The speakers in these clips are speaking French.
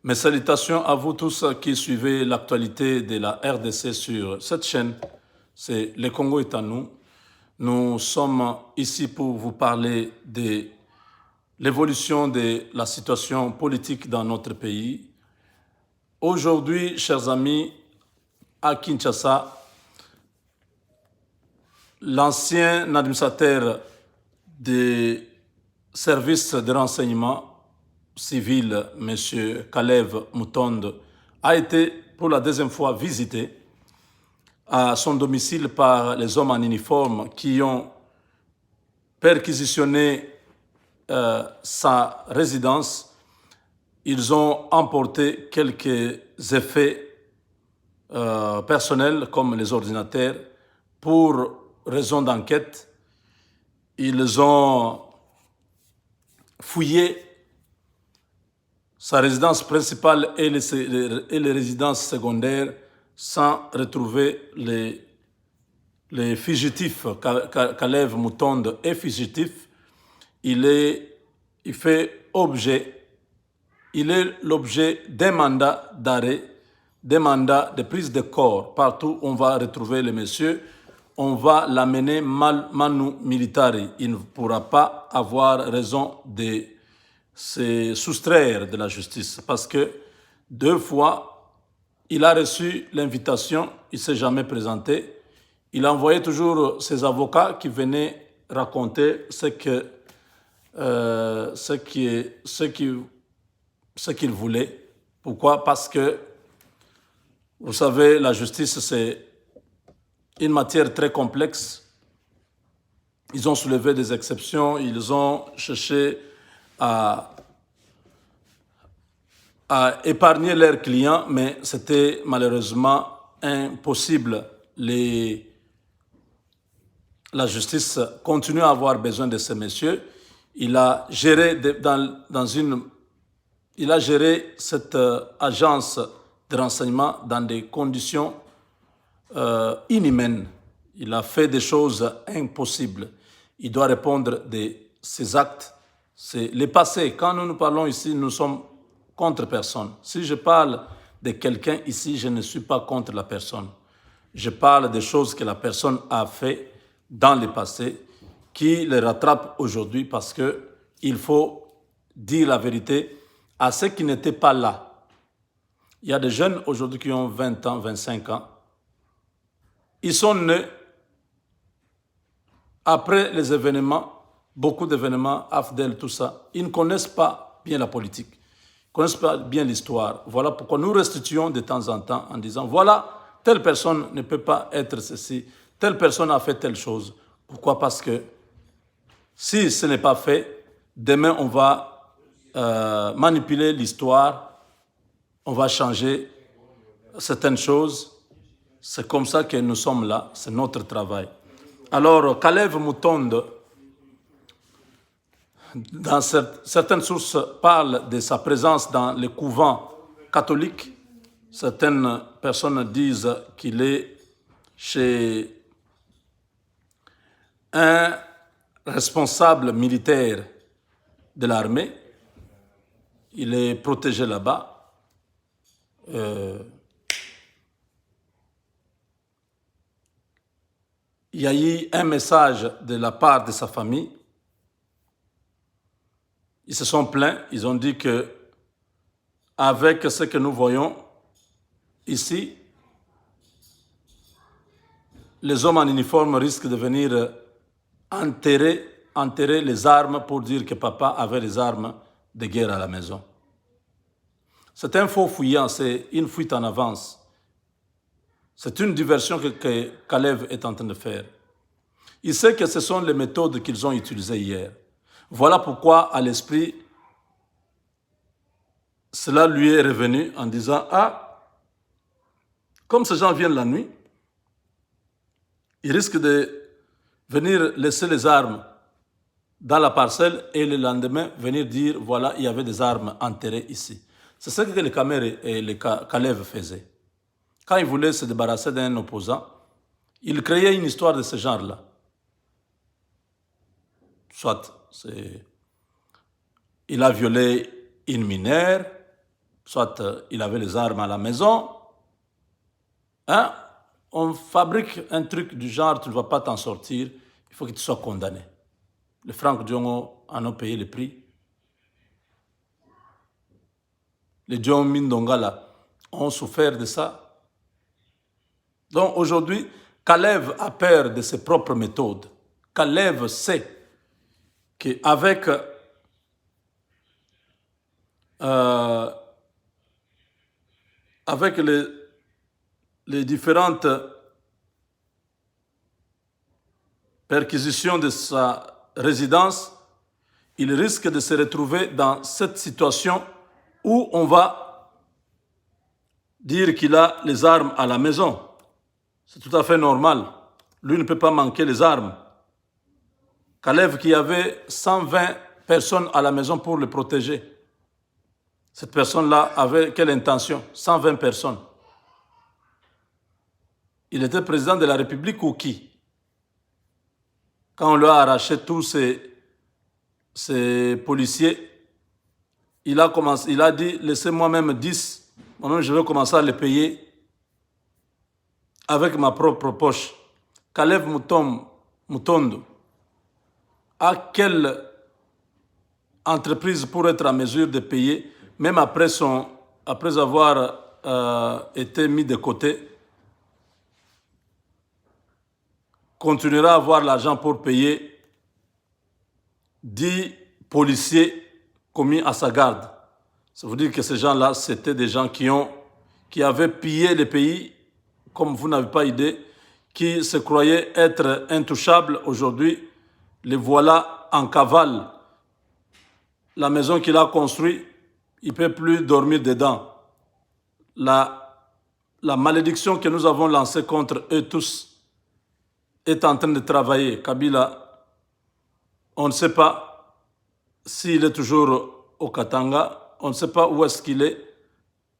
Mes salutations à vous tous qui suivez l'actualité de la RDC sur cette chaîne. C'est Le Congo est à nous. Nous sommes ici pour vous parler de l'évolution de la situation politique dans notre pays. Aujourd'hui, chers amis, à Kinshasa, l'ancien administrateur des services de renseignement civil, M. Kalev Mutondo, a été pour la deuxième fois visité à son domicile par les hommes en uniforme qui ont perquisitionné sa résidence. Ils ont emporté quelques effets personnels comme les ordinateurs. Pour raison d'enquête, ils ont fouillé sa résidence principale et les résidences secondaires sans retrouver les fugitifs. Kalev Mutondo est fugitif. Il est l'objet d'un mandat d'arrêt, d'un mandat de prise de corps. Partout où on va retrouver le monsieur, on va l'amener manu militari. Il ne pourra pas avoir raison de se soustraire de la justice parce que 2 fois, il a reçu l'invitation, il ne s'est jamais présenté. Il a envoyé toujours ses avocats qui venaient raconter ce qu'il voulait. Pourquoi? Parce que, vous savez, la justice, c'est une matière très complexe. Ils ont soulevé des exceptions, ils ont cherché à épargner leurs clients, mais c'était malheureusement impossible. La justice continue à avoir besoin de ces messieurs. Il a géré cette agence de renseignement dans des conditions inhumaines. Il a fait des choses impossibles. Il doit répondre de ses actes. C'est le passé. Quand nous parlons ici, nous sommes contre personne. Si je parle de quelqu'un ici, je ne suis pas contre la personne. Je parle des choses que la personne a fait dans le passé qui les rattrapent aujourd'hui parce qu'il faut dire la vérité à ceux qui n'étaient pas là. Il y a des jeunes aujourd'hui qui ont 20 ans, 25 ans. Ils sont nés après les événements, beaucoup d'événements, AFDEL, tout ça. Ils ne connaissent pas bien la politique, ils ne connaissent pas bien l'histoire. Voilà pourquoi nous restituons de temps en temps en disant, voilà, telle personne ne peut pas être ceci, telle personne a fait telle chose. Pourquoi? Parce que si ce n'est pas fait, demain on va manipuler l'histoire, on va changer certaines choses. C'est comme ça que nous sommes là, c'est notre travail. Alors, Kalev Mutondo, dans certaines sources, parle de sa présence dans le couvent catholique. Certaines personnes disent qu'il est chez un responsable militaire de l'armée. Il est protégé là-bas. Il y a eu un message de la part de sa famille. Ils se sont plaints. Ils ont dit que, avec ce que nous voyons ici, les hommes en uniforme risquent de venir enterrer les armes pour dire que papa avait les armes de guerre à la maison. C'est un faux fuyant, c'est une fuite en avance. C'est une diversion que Kalev est en train de faire. Il sait que ce sont les méthodes qu'ils ont utilisées hier. Voilà pourquoi, à l'esprit, cela lui est revenu en disant, ah, comme ces gens viennent la nuit, ils risquent de venir laisser les armes dans la parcelle et le lendemain venir dire, voilà, il y avait des armes enterrées ici. C'est ce que les Khmer et les Kalev faisaient. Quand ils voulaient se débarrasser d'un opposant, ils créaient une histoire de ce genre-là. Soit il a violé une mineure, soit il avait les armes à la maison. Hein? On fabrique un truc du genre, tu ne vas pas t'en sortir, il faut que tu sois condamné. Les Franck Diongo en ont payé le prix. Les John Mindongala ont souffert de ça. Donc aujourd'hui, Kalev a peur de ses propres méthodes. Kalev sait qu'avec avec les différentes perquisitions de sa résidence, il risque de se retrouver dans cette situation où on va dire qu'il a les armes à la maison. C'est tout à fait normal. Lui ne peut pas manquer les armes. Kalev qui avait 120 personnes à la maison pour le protéger. Cette personne-là avait quelle intention? 120 personnes. Il était président de la République ou qui? Quand on lui a arraché tous ces policiers, il a dit, laissez-moi même 10, moi-même je vais commencer à les payer avec ma propre poche. Kalev Mutondo, à quelle entreprise pour être en mesure de payer, même après avoir été mis de côté, continuera à avoir l'argent pour payer 10 policiers commis à sa garde. Ça veut dire que ces gens-là, c'était des gens qui avaient pillé le pays, comme vous n'avez pas idée, qui se croyaient être intouchables. Aujourd'hui, les voilà en cavale. La maison qu'il a construite, il ne peut plus dormir dedans. La malédiction que nous avons lancée contre eux tous est en train de travailler. Kabila, on ne sait pas s'il est toujours au Katanga, on ne sait pas où est-ce qu'il est,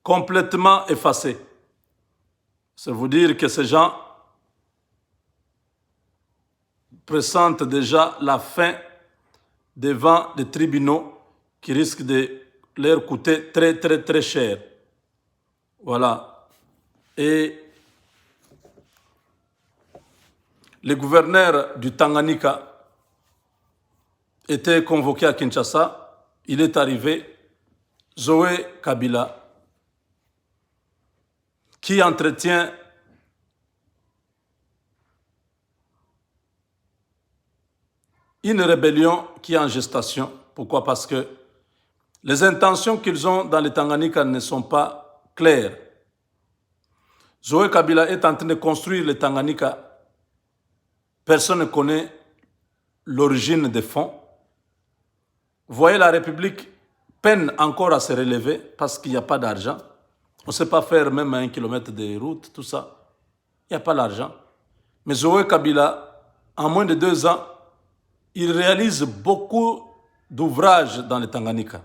complètement effacé. C'est vous dire que ces gens pressentent déjà la fin devant des tribunaux qui risquent de leur coûter très, très, très cher. Voilà. Et le gouverneur du Tanganyika était convoqué à Kinshasa. Il est arrivé, Zoé Kabila, qui entretient une rébellion qui est en gestation. Pourquoi? Parce que les intentions qu'ils ont dans le Tanganyika ne sont pas claires. Zoé Kabila est en train de construire le Tanganyika. Personne ne connaît l'origine des fonds. Vous voyez, la République peine encore à se relever parce qu'il n'y a pas d'argent. On ne sait pas faire même 1 kilomètre de route, tout ça. Il n'y a pas d'argent. Mais Zoé Kabila, en moins de 2 ans, il réalise beaucoup d'ouvrages dans le Tanganyika.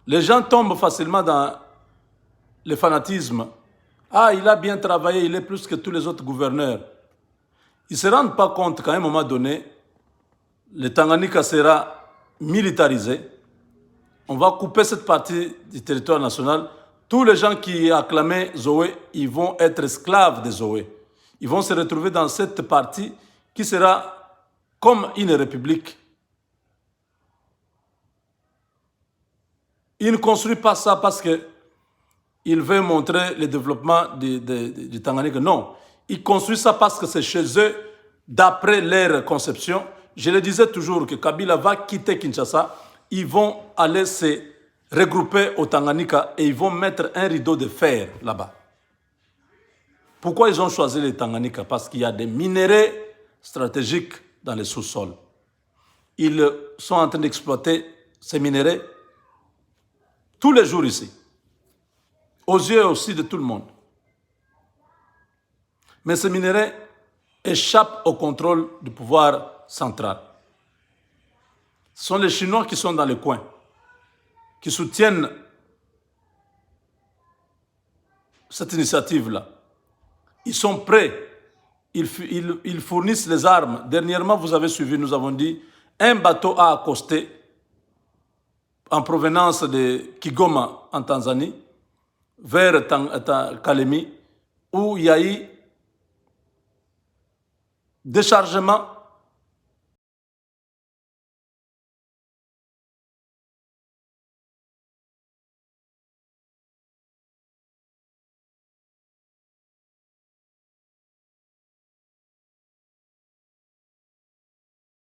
Les gens tombent facilement dans le fanatisme. Ah, il a bien travaillé, il est plus que tous les autres gouverneurs. Ils ne se rendent pas compte qu'à un moment donné, le Tanganyika sera militarisé. On va couper cette partie du territoire national. Tous les gens qui acclamaient Zoé, ils vont être esclaves de Zoé. Ils vont se retrouver dans cette partie qui sera comme une république. Il ne construit pas ça parce qu'il veut montrer le développement du Tanganyika. Non. Ils construisent ça parce que c'est chez eux, d'après leur conception. Je le disais toujours que Kabila va quitter Kinshasa. Ils vont aller se regrouper au Tanganyika et ils vont mettre un rideau de fer là-bas. Pourquoi ils ont choisi le Tanganyika? Parce qu'il y a des minéraux stratégiques dans les sous-sols. Ils sont en train d'exploiter ces minéraux tous les jours ici, aux yeux aussi de tout le monde. Mais ces minéraux échappent au contrôle du pouvoir central. Ce sont les Chinois qui sont dans le coin, qui soutiennent cette initiative-là. Ils sont prêts, ils fournissent les armes. Dernièrement, vous avez suivi, nous avons dit, un bateau a accosté en provenance de Kigoma en Tanzanie vers Kalemi, où il y a eu déchargement